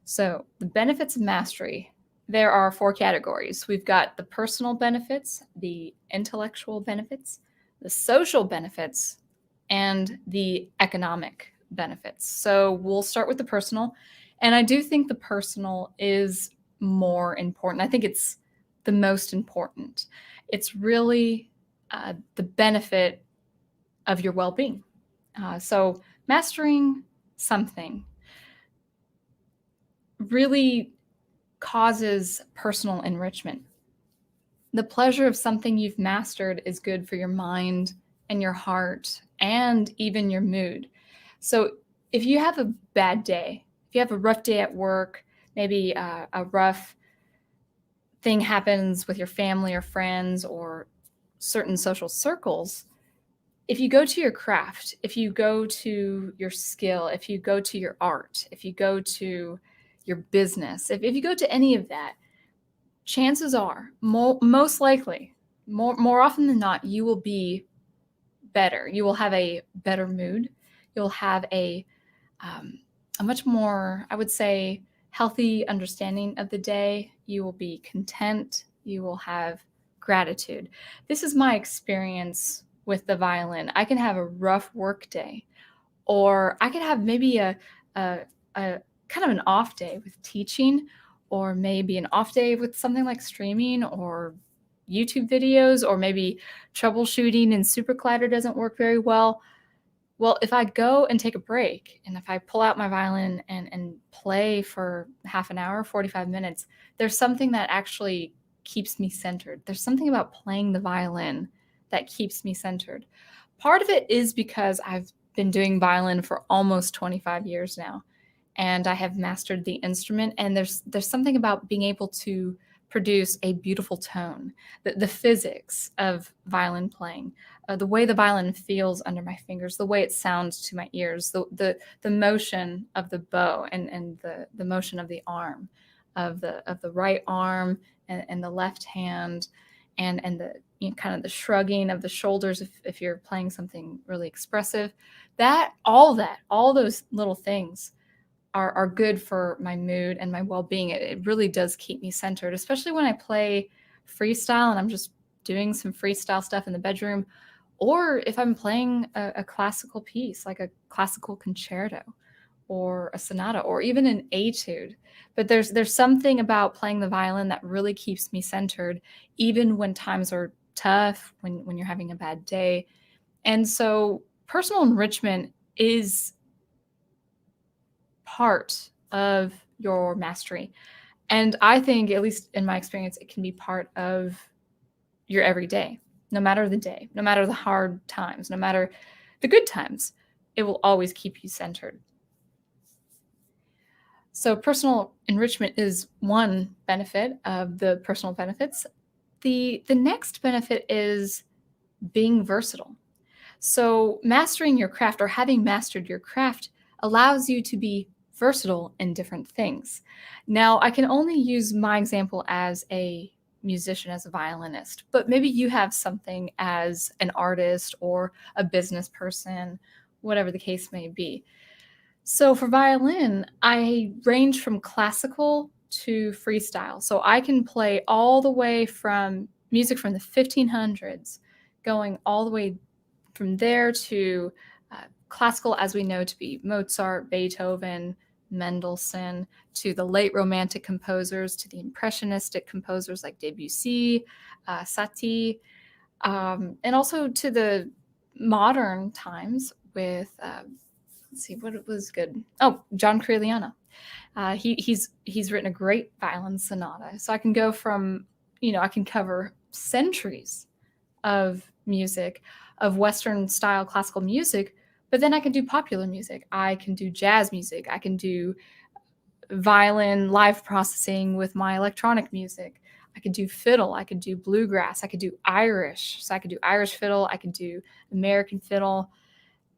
So the benefits of mastery, there are 4 categories. We've got the personal benefits, the intellectual benefits, the social benefits, and the economic benefits. So we'll start with the personal. And I do think the personal is more important. I think it's the most important. It's really the benefit of your well being. So mastering something really causes personal enrichment. The pleasure of something you've mastered is good for your mind and your heart and even your mood. So if you have a bad day, if you have a rough day at work, maybe a rough thing happens with your family or friends or certain social circles, if you go to your craft, if you go to your skill, if you go to your art, if you go to your business, if you go to any of that, chances are, most likely, more often than not, you will be better. You will have a better mood. You'll have a much more, I would say, healthy understanding of the day. You will be content. You will have gratitude. This is my experience with the violin. I can have a rough work day, or I could have maybe a kind of an off day with teaching, or maybe an off day with something like streaming or YouTube videos, or maybe troubleshooting and SuperCollider doesn't work very well. Well, if I go and take a break and if I pull out my violin and play for half an hour, 45 minutes, there's something that actually keeps me centered. There's something about playing the violin that keeps me centered. Part of it is because I've been doing violin for almost 25 years now, and I have mastered the instrument, and there's something about being able to produce a beautiful tone, the physics of violin playing, the way the violin feels under my fingers, the way it sounds to my ears, the motion of the bow and the motion of the arm, of the right arm and the left hand, and the kind of the shrugging of the shoulders if you're playing something really expressive. All those little things are good for my mood and my well-being. It really does keep me centered, especially when I play freestyle and I'm just doing some freestyle stuff in the bedroom, or if I'm playing a classical piece like a classical concerto or a sonata or even an etude. But there's something about playing the violin that really keeps me centered, even when times are tough, when you're having a bad day. And so personal enrichment is part of your mastery. And I think, at least in my experience, it can be part of your everyday, no matter the day, no matter the hard times, no matter the good times, it will always keep you centered. So personal enrichment is one benefit of the personal benefits. The next benefit is being versatile. So mastering your craft, or having mastered your craft, allows you to be versatile in different things. Now, I can only use my example as a musician, as a violinist, but maybe you have something as an artist or a business person, whatever the case may be. So for violin, I range from classical to freestyle. So I can play all the way from music from the 1500s, going all the way from there to classical as we know to be Mozart, Beethoven, Mendelssohn, to the late Romantic composers, to the Impressionistic composers like Debussy, Satie, and also to the modern times with, let's see, what was good? Oh, John Corigliano. He's written a great violin sonata. So I can go from, I can cover centuries of music, of Western style classical music, but then I can do popular music. I can do jazz music. I can do violin live processing with my electronic music. I could do fiddle. I could do bluegrass. I could do Irish. So I could do Irish fiddle. I could do American fiddle,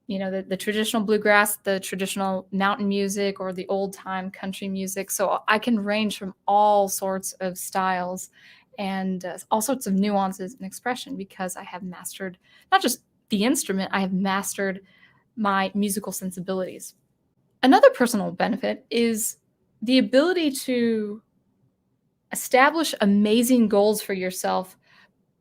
the traditional bluegrass, the traditional mountain music, or the old time country music. So I can range from all sorts of styles and all sorts of nuances and expression, because I have mastered not just the instrument, I have mastered my musical sensibilities. Another personal benefit is the ability to establish amazing goals for yourself,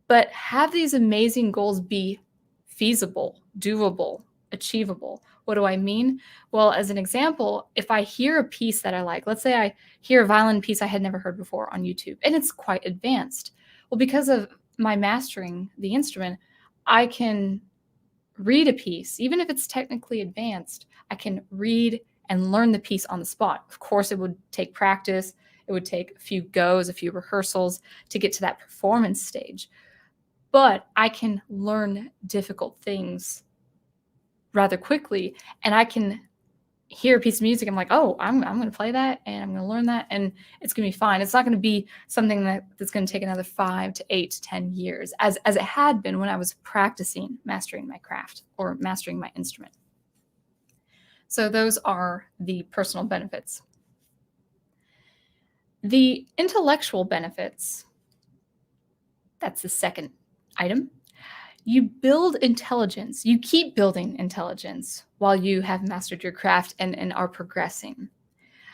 but have these amazing goals be feasible, doable, achievable. What do I mean? Well, as an example, if I hear a piece that I like, let's say I hear a violin piece I had never heard before on YouTube, and it's quite advanced. Well, because of my mastering the instrument, I can read a piece, even if it's technically advanced, I can read and learn the piece on the spot. Of course, it would take practice. It would take a few goes, a few rehearsals to get to that performance stage. But I can learn difficult things rather quickly, and I can hear a piece of music. I'm like, oh, I'm going to play that, and I'm going to learn that, and it's going to be fine. It's not going to be something that's going to take another 5 to 8 to 10 years, as it had been when I was practicing mastering my craft or mastering my instrument. So those are the personal benefits. The intellectual benefits, that's the second item. You build intelligence. You keep building intelligence while you have mastered your craft and are progressing.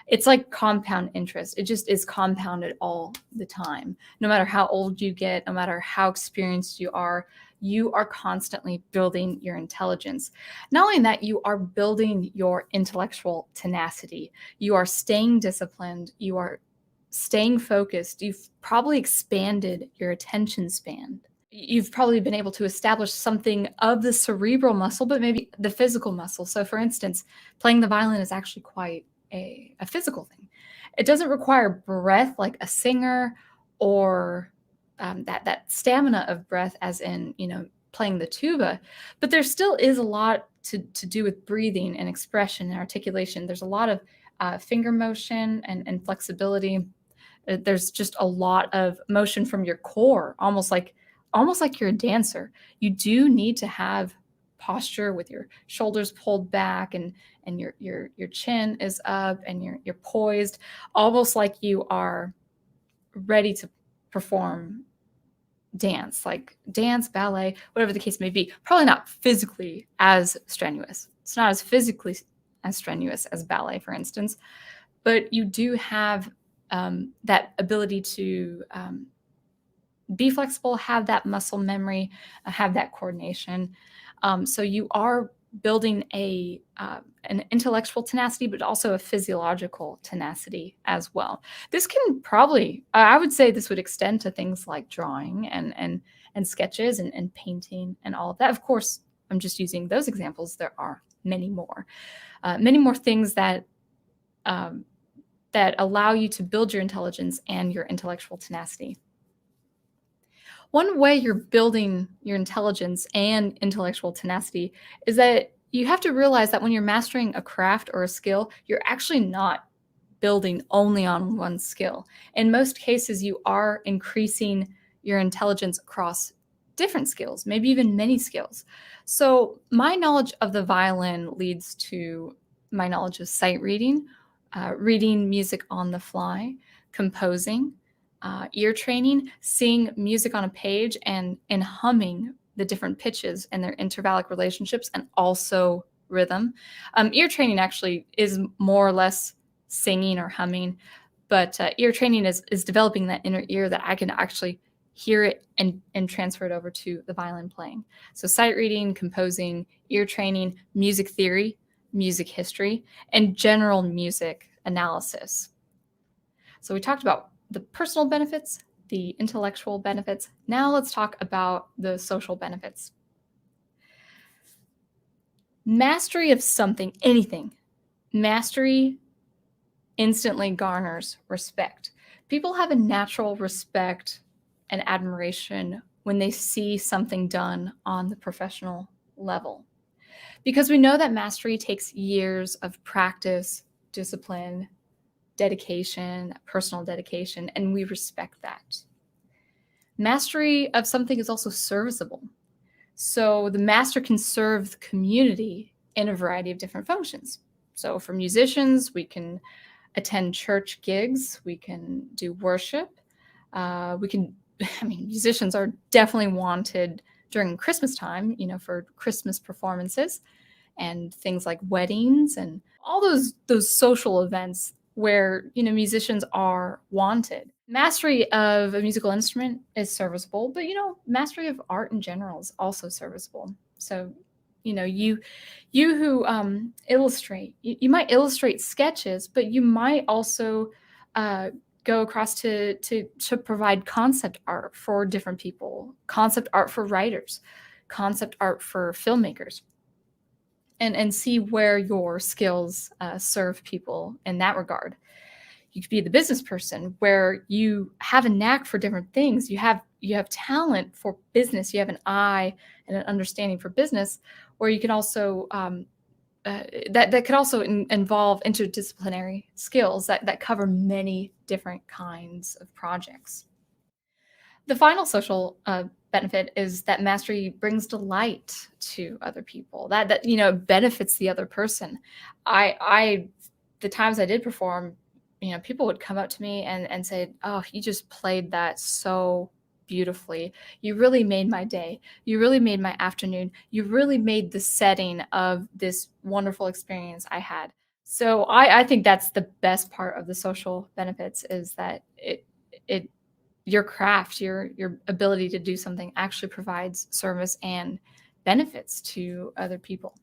It's like compound interest. It just is compounded all the time. No matter how old you get, no matter how experienced you are constantly building your intelligence. Not only that, you are building your intellectual tenacity. You are staying disciplined. You are staying focused. You've probably expanded your attention span. You've probably been able to establish something of the cerebral muscle, but maybe the physical muscle. So for instance, playing the violin is actually quite a physical thing. It doesn't require breath like a singer or that stamina of breath as in, playing the tuba, but there still is a lot to do with breathing and expression and articulation. There's a lot of finger motion and flexibility. There's just a lot of motion from your core, almost like you're a dancer. You do need to have posture with your shoulders pulled back and your chin is up and you're poised, almost like you are ready to perform dance, like dance, ballet, whatever the case may be. Probably not physically as strenuous. It's not as physically as strenuous as ballet, for instance, but you do have that ability to be flexible, have that muscle memory, have that coordination. So you are building an intellectual tenacity, but also a physiological tenacity as well. This can probably, I would say this would extend to things like drawing and sketches and painting and all of that. Of course, I'm just using those examples. There are many more things that allow you to build your intelligence and your intellectual tenacity. One way you're building your intelligence and intellectual tenacity is that you have to realize that when you're mastering a craft or a skill, you're actually not building only on one skill. In most cases, you are increasing your intelligence across different skills, maybe even many skills. So my knowledge of the violin leads to my knowledge of sight reading, reading music on the fly, composing, ear training, seeing music on a page and humming the different pitches and their intervallic relationships, and also rhythm. Ear training actually is more or less singing or humming, but ear training is developing that inner ear that I can actually hear it and transfer it over to the violin playing. So sight reading, composing, ear training, music theory, music history, and general music analysis. So we talked about the personal benefits, the intellectual benefits. Now let's talk about the social benefits. Mastery of something, anything, mastery instantly garners respect. People have a natural respect and admiration when they see something done on the professional level, because we know that mastery takes years of practice, discipline, dedication, personal dedication, and we respect that. Mastery of something is also serviceable. So the master can serve the community in a variety of different functions. So for musicians, we can attend church gigs, we can do worship, musicians are definitely wanted during Christmas time, for Christmas performances and things like weddings and all those social events where, musicians are wanted. Mastery of a musical instrument is serviceable, but, mastery of art in general is also serviceable. So, you who illustrate, you might illustrate sketches, but you might also go across to provide concept art for different people, concept art for writers, concept art for filmmakers, and see where your skills serve people in that regard. You could be the business person where you have a knack for different things. You have talent for business. You have an eye and an understanding for business, where you can also that could also involve interdisciplinary skills that cover many different kinds of projects. The final social benefit is that mastery brings delight to other people. That benefits the other person. I the times I did perform, people would come up to me and say, "Oh, you just played that so beautifully. You really made my day. You really made my afternoon. You really made the setting of this wonderful experience I had." So I think that's the best part of the social benefits, is that it your craft, your ability to do something actually provides service and benefits to other people.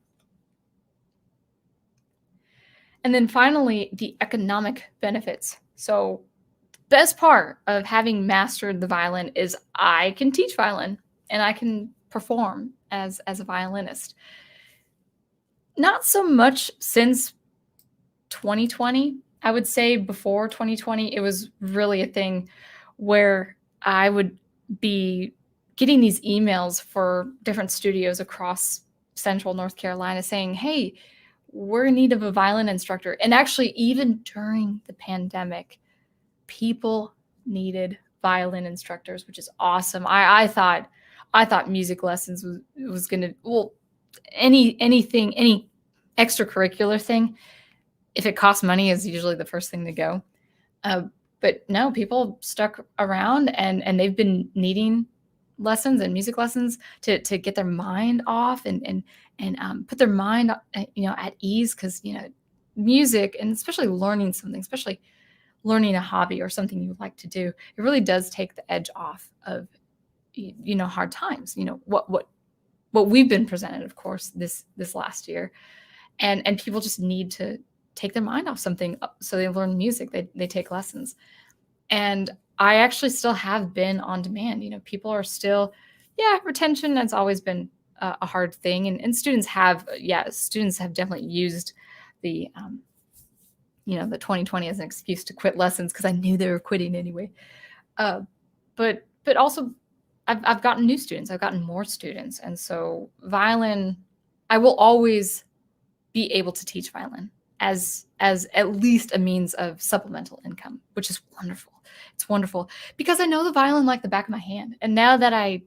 And then finally, the economic benefits. So, best part of having mastered the violin is I can teach violin and I can perform as a violinist. Not so much since 2020. I would say before 2020, it was really a thing where I would be getting these emails for different studios across central North Carolina saying, "Hey, we're in need of a violin instructor." And actually, even during the pandemic, people needed violin instructors, which is awesome. I thought music lessons was gonna, well, anything, any extracurricular thing, if it costs money, is usually the first thing to go. Uh, but no, people stuck around, and they've been needing lessons and music lessons to get their mind off and put their mind at ease, because music, and especially learning something, especially learning a hobby or something you like to do, it really does take the edge off of hard times. What we've been presented, of course, this last year, and people just need to take their mind off something, so they learn music, they take lessons. And I actually still have been on demand. People are still, yeah, retention has always been a hard thing, and students have definitely used the the 2020 as an excuse to quit lessons, because I knew they were quitting anyway. uh, but also, I've gotten new students, I've gotten more students, and so violin, I will always be able to teach violin as at least a means of supplemental income, which is wonderful. It's wonderful because I know the violin like the back of my hand. And now that I've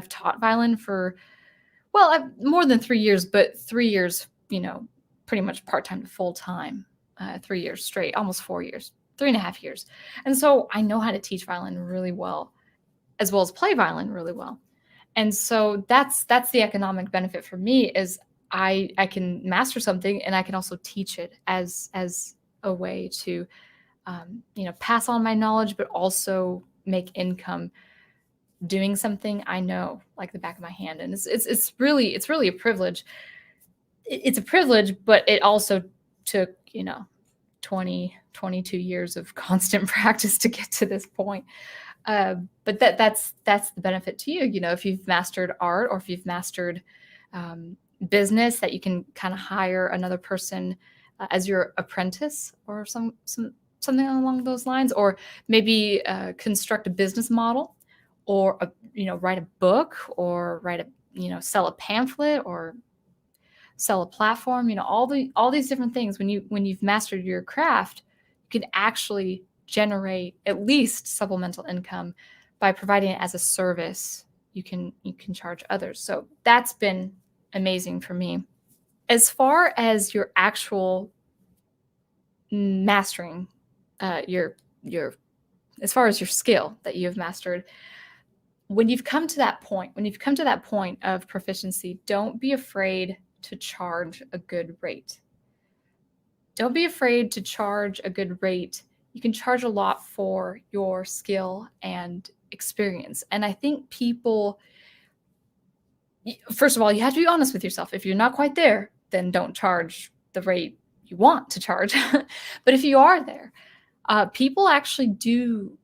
taught violin for, well, more than 3 years, but 3 years, pretty much part-time to full-time, 3 years straight, almost 4 years, 3.5 years. And so I know how to teach violin really well as play violin really well. And so that's the economic benefit for me, is I can master something, and I can also teach it as a way to pass on my knowledge, but also make income doing something I know like the back of my hand. And it's really a privilege. It's a privilege, but it also took 22 years of constant practice to get to this point. But that's the benefit to you. If you've mastered art, or if you've mastered business, that you can kind of hire another person as your apprentice, or something along those lines, or maybe construct a business model, or write a book, or sell a pamphlet, or sell a platform. All these different things. When you've mastered your craft, you can actually generate at least supplemental income by providing it as a service. You can charge others. So that's been amazing for me. As far as your actual mastering, your as far as your skill that you have mastered, when you've come to that point of proficiency, don't be afraid to charge a good rate. don't be afraid to charge a good rate. You can charge a lot for your skill and experience. And I think people, first of all, you have to be honest with yourself. If you're not quite there, then don't charge the rate you want to charge. But if you are there, people actually do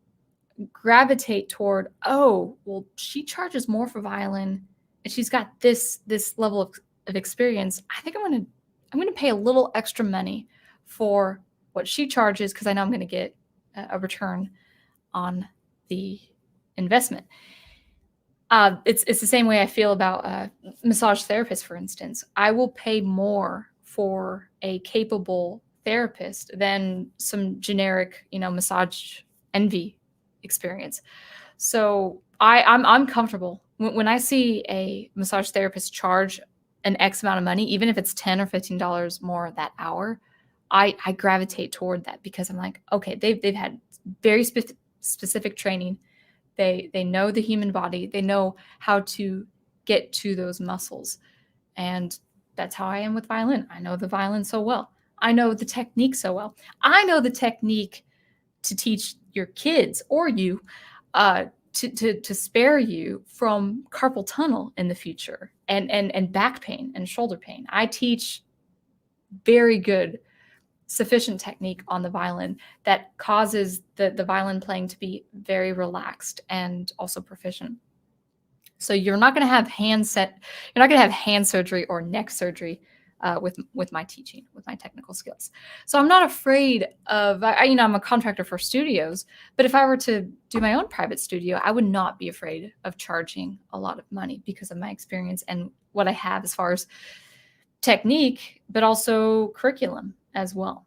gravitate toward, oh, well, she charges more for violin and she's got this level of experience. I think I'm gonna pay a little extra money for what she charges because I know I'm gonna get a return on the investment. It's the same way I feel about massage therapists, for instance. I will pay more for a capable therapist than some generic, massage envy experience. So I'm comfortable when I see a massage therapist charge an X amount of money, even if it's $10 or $15 more that hour. I gravitate toward that because I'm like, okay, they've had very specific training. They know the human body. They know how to get to those muscles. And that's how I am with violin. I know the violin so well. I know the technique so well. I know the technique to teach your kids or you to spare you from carpal tunnel in the future and back pain and shoulder pain. I teach very good, sufficient technique on the violin that causes the violin playing to be very relaxed and also proficient. So you're not going to have hand surgery or neck surgery with my teaching, with my technical skills. So I'm not afraid of, I'm a contractor for studios, but if I were to do my own private studio, I would not be afraid of charging a lot of money because of my experience and what I have as far as technique, but also curriculum as well.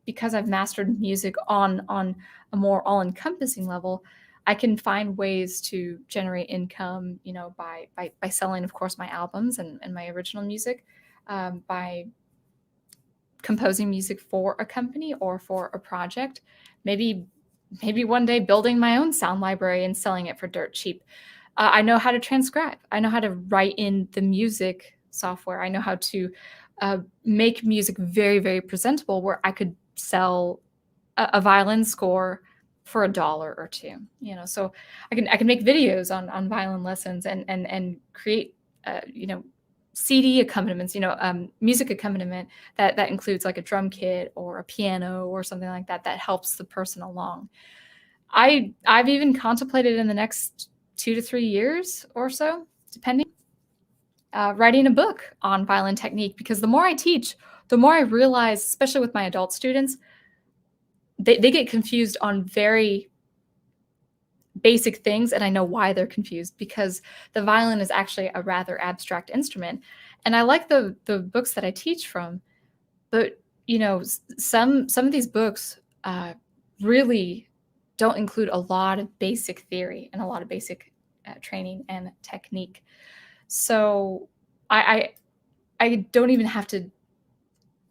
Because I've mastered music on a more all-encompassing level, I can find ways to generate income, by selling, of course, my albums and my original music, by composing music for a company or for a project, maybe one day building my own sound library and selling it for dirt cheap. I know how to transcribe. I know how to write in the music software. I know how to make music very, very presentable where I could sell a violin score for $1 or $2. So I can make videos on violin lessons and create CD accompaniments, music accompaniment that includes like a drum kit or a piano or something like that helps the person along. I've even contemplated in the next 2 to 3 years or so, depending, writing a book on violin technique, because the more I teach, the more I realize, especially with my adult students, they get confused on very basic things, and I know why they're confused, because the violin is actually a rather abstract instrument. And I like the books that I teach from, but some of these books really don't include a lot of basic theory and a lot of basic training and technique. So I don't even have to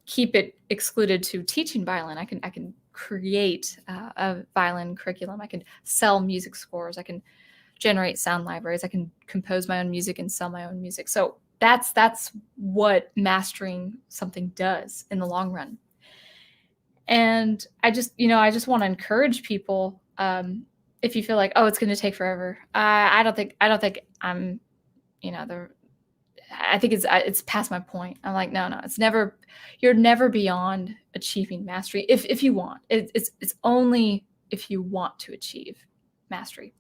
keep it excluded to teaching violin. I can create a violin curriculum. I can sell music scores. I can generate sound libraries. I can compose my own music and sell my own music. So that's what mastering something does in the long run. And I just want to encourage people, if you feel like, oh, it's going to take forever. I don't think I'm, I think it's past my point. I'm like, no, you're never beyond achieving mastery if you want. It's only if you want to achieve mastery.